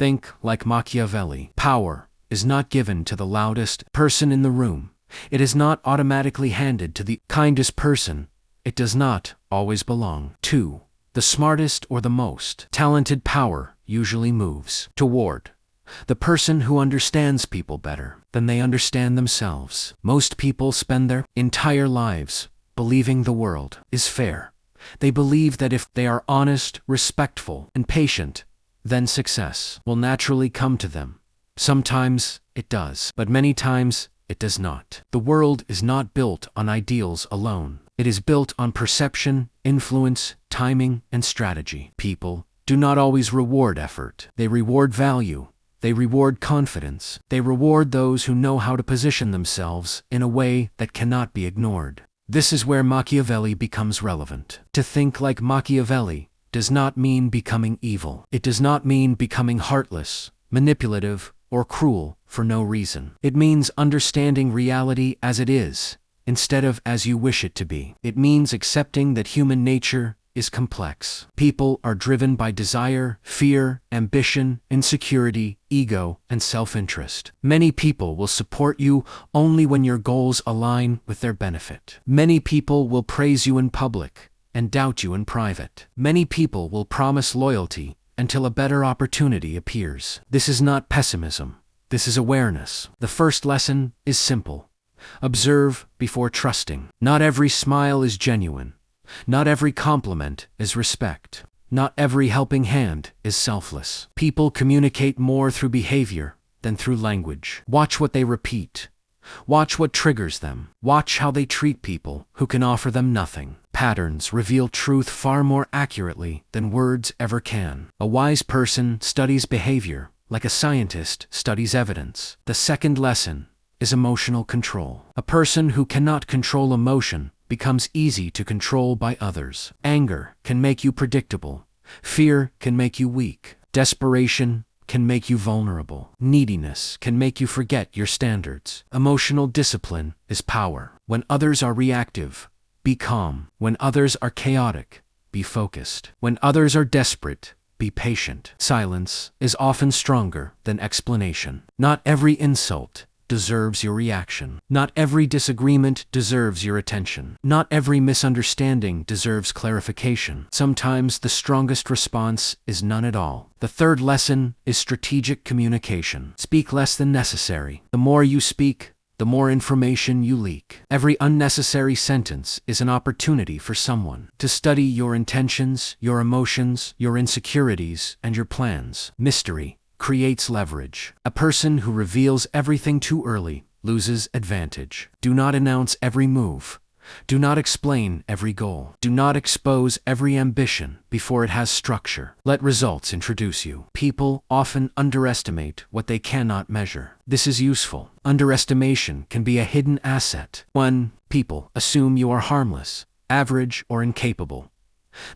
Think like Machiavelli. Power is not given to the loudest person in the room. It is not automatically handed to the kindest person. It does not always belong to the smartest or the most talented. Power usually moves toward the person who understands people better than they understand themselves. Most people spend their entire lives believing the world is fair. They believe that if they are honest, respectful, and patient, then success will naturally come to them. Sometimes it does, but many times it does not. The world is not built on ideals alone. It is built on perception, influence, timing, and strategy. People do not always reward effort. They reward value. They reward confidence. They reward those who know how to position themselves in a way that cannot be ignored. This is where Machiavelli becomes relevant. To think like Machiavelli does not mean becoming evil. It does not mean becoming heartless, manipulative, or cruel for no reason. It means understanding reality as it is, instead of as you wish it to be. It means accepting that human nature is complex. People are driven by desire, fear, ambition, insecurity, ego, and self-interest. Many people will support you only when your goals align with their benefit. Many people will praise you in public and doubt you in private. Many people will promise loyalty until a better opportunity appears. This is not pessimism. This is awareness. The first lesson is simple. Observe before trusting. Not every smile is genuine. Not every compliment is respect. Not every helping hand is selfless. People communicate more through behavior than through language. Watch what they repeat. Watch what triggers them. Watch how they treat people who can offer them nothing. Patterns reveal truth far more accurately than words ever can. A wise person studies behavior like a scientist studies evidence. The second lesson is emotional control. A person who cannot control emotion becomes easy to control by others. Anger can make you predictable. Fear can make you weak. Desperation can make you vulnerable. Neediness can make you forget your standards. Emotional discipline is power. When others are reactive, be calm. When others are chaotic, be focused. When others are desperate, be patient. Silence is often stronger than explanation. Not every insult deserves your reaction. Not every disagreement deserves your attention. Not every misunderstanding deserves clarification. Sometimes the strongest response is none at all. The third lesson is strategic communication. Speak less than necessary. The more you speak, the more information you leak. Every unnecessary sentence is an opportunity for someone to study your intentions, your emotions, your insecurities, and your plans. Mystery creates leverage. A person who reveals everything too early loses advantage. Do not announce every move. Do not explain every goal. Do not expose every ambition before it has structure. Let results introduce you. People often underestimate what they cannot measure. This is useful. Underestimation can be a hidden asset. 1. People assume you are harmless, average, or incapable.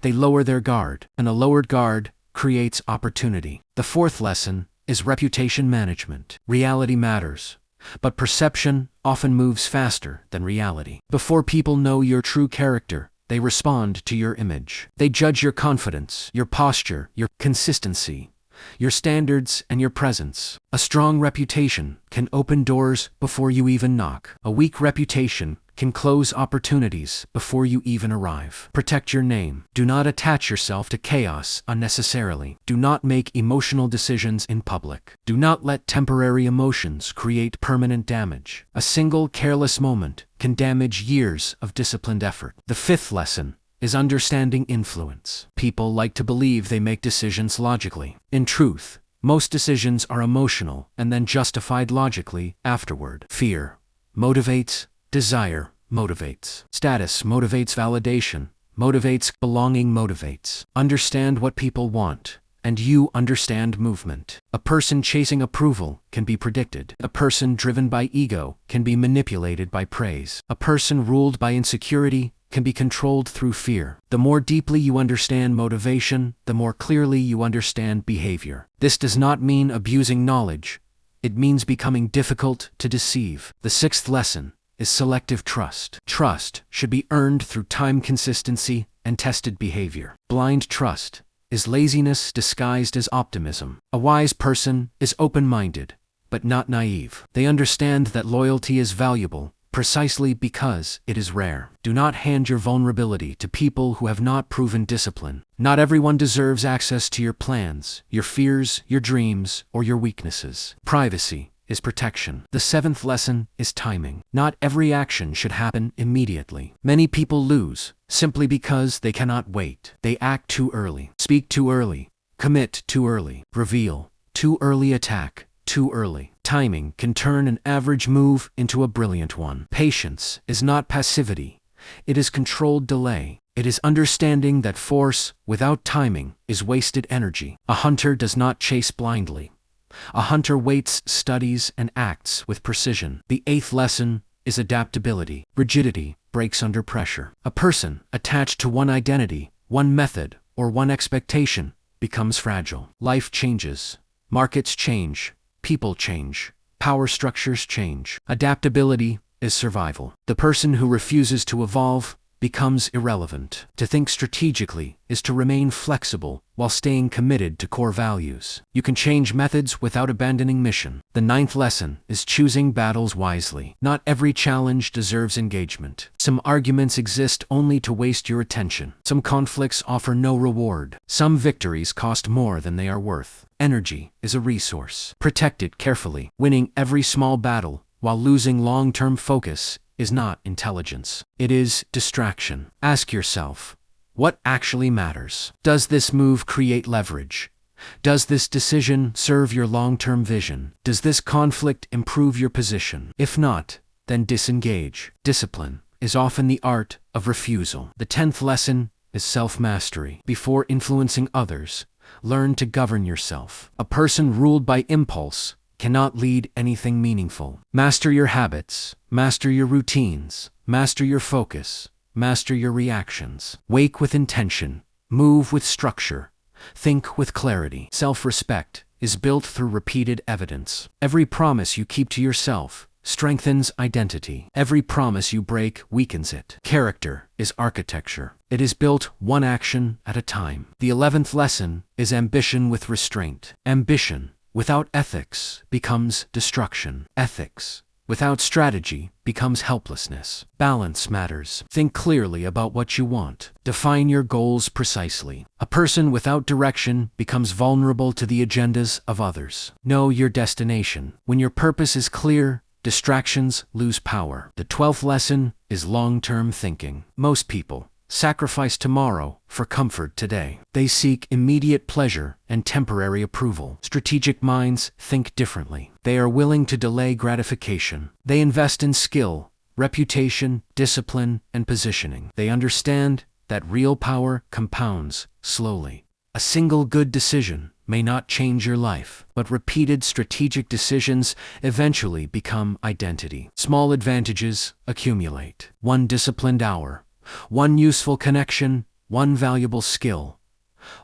They lower their guard, and a lowered guard creates opportunity. The fourth lesson is reputation management. Reality matters, but perception often moves faster than reality. Before people know your true character, they respond to your image. They judge your confidence, your posture, your consistency, your standards, and your presence. A strong reputation can open doors before you even knock. A weak reputation can close opportunities before you even arrive. Protect your name. Do not attach yourself to chaos unnecessarily. Do not make emotional decisions in public. Do not let temporary emotions create permanent damage. A single careless moment can damage years of disciplined effort. The fifth lesson is understanding influence. People like to believe they make decisions logically. In truth, most decisions are emotional and then justified logically afterward. Fear motivates. Desire motivates. Status motivates. Validation motivates. Belonging motivates. Understand what people want, and you understand movement. A person chasing approval can be predicted. A person driven by ego can be manipulated by praise. A person ruled by insecurity can be controlled through fear. The more deeply you understand motivation, the more clearly you understand behavior. This does not mean abusing knowledge. It means becoming difficult to deceive. The sixth lesson is selective trust. Trust should be earned through time, consistency, and tested behavior. Blind trust is laziness disguised as optimism. A wise person is open-minded, but not naive. They understand that loyalty is valuable, precisely because it is rare. Do not hand your vulnerability to people who have not proven discipline. Not everyone deserves access to your plans, your fears, your dreams, or your weaknesses. Privacy is protection. The seventh lesson is timing. Not every action should happen immediately. Many people lose simply because they cannot wait. They act too early, speak too early, commit too early, reveal too early, attack too early. Timing can turn an average move into a brilliant one. Patience is not passivity. It is controlled delay. It is understanding that force without timing is wasted energy. A hunter does not chase blindly. A hunter waits, studies, and acts with precision. The eighth lesson is adaptability. Rigidity breaks under pressure. A person attached to one identity, one method, or one expectation becomes fragile. Life changes. Markets change. People change. Power structures change. Adaptability is survival. The person who refuses to evolve becomes irrelevant. To think strategically is to remain flexible while staying committed to core values. You can change methods without abandoning mission. The ninth lesson is choosing battles wisely. Not every challenge deserves engagement. Some arguments exist only to waste your attention. Some conflicts offer no reward. Some victories cost more than they are worth. Energy is a resource. Protect it carefully. Winning every small battle while losing long-term focus is not intelligence. It is distraction. Ask yourself, what actually matters? Does this move create leverage? Does this decision serve your long-term vision? Does this conflict improve your position? If not, then disengage. Discipline is often the art of refusal. The 10th lesson is self-mastery. Before influencing others, learn to govern yourself. A person ruled by impulse cannot lead anything meaningful. Master your habits, master your routines, master your focus, master your reactions. Wake with intention, move with structure, think with clarity. Self-respect is built through repeated evidence. Every promise you keep to yourself strengthens identity. Every promise you break weakens it. Character is architecture. It is built one action at a time. The 11th lesson is ambition with restraint. Ambition without ethics becomes destruction. Ethics without strategy becomes helplessness. Balance matters. Think clearly about what you want. Define your goals precisely. A person without direction becomes vulnerable to the agendas of others. Know your destination. When your purpose is clear, distractions lose power. The 12th lesson is long-term thinking. Most people sacrifice tomorrow for comfort today. They seek immediate pleasure and temporary approval. Strategic minds think differently. They are willing to delay gratification. They invest in skill, reputation, discipline, and positioning. They understand that real power compounds slowly. A single good decision may not change your life, but repeated strategic decisions eventually become identity. Small advantages accumulate. One disciplined hour, one useful connection, one valuable skill,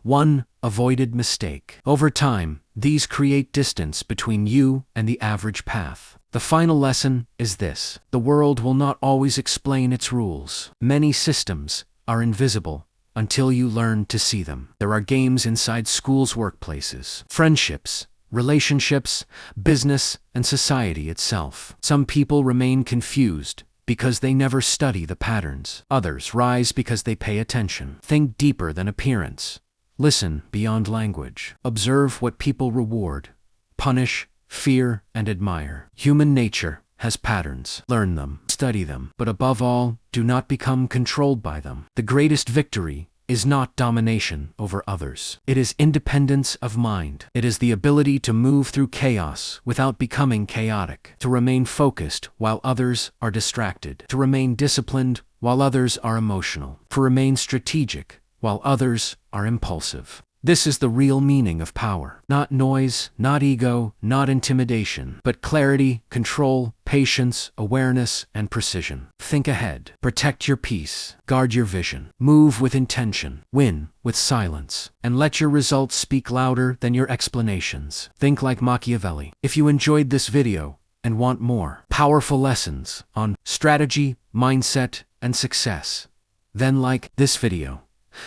one avoided mistake. Over time, these create distance between you and the average path. The final lesson is this: the world will not always explain its rules. Many systems are invisible until you learn to see them. There are games inside schools, workplaces, friendships, relationships, business, and society itself. Some people remain confused because they never study the patterns. Others rise because they pay attention. Think deeper than appearance. Listen beyond language. Observe what people reward, punish, fear, and admire. Human nature has patterns. Learn them, study them, but above all, do not become controlled by them. The greatest victory is not domination over others. It is independence of mind. It is the ability to move through chaos without becoming chaotic, to remain focused while others are distracted, to remain disciplined while others are emotional, to remain strategic while others are impulsive. This is the real meaning of power. Not noise, not ego, not intimidation, but clarity, control, patience, awareness, and precision. Think ahead. Protect your peace. Guard your vision. Move with intention. Win with silence. And let your results speak louder than your explanations. Think like Machiavelli. If you enjoyed this video and want more powerful lessons on strategy, mindset, and success, then like this video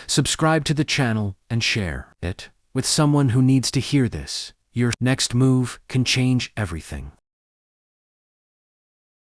Subscribe to the channel and share it with someone who needs to hear this. Your next move can change everything.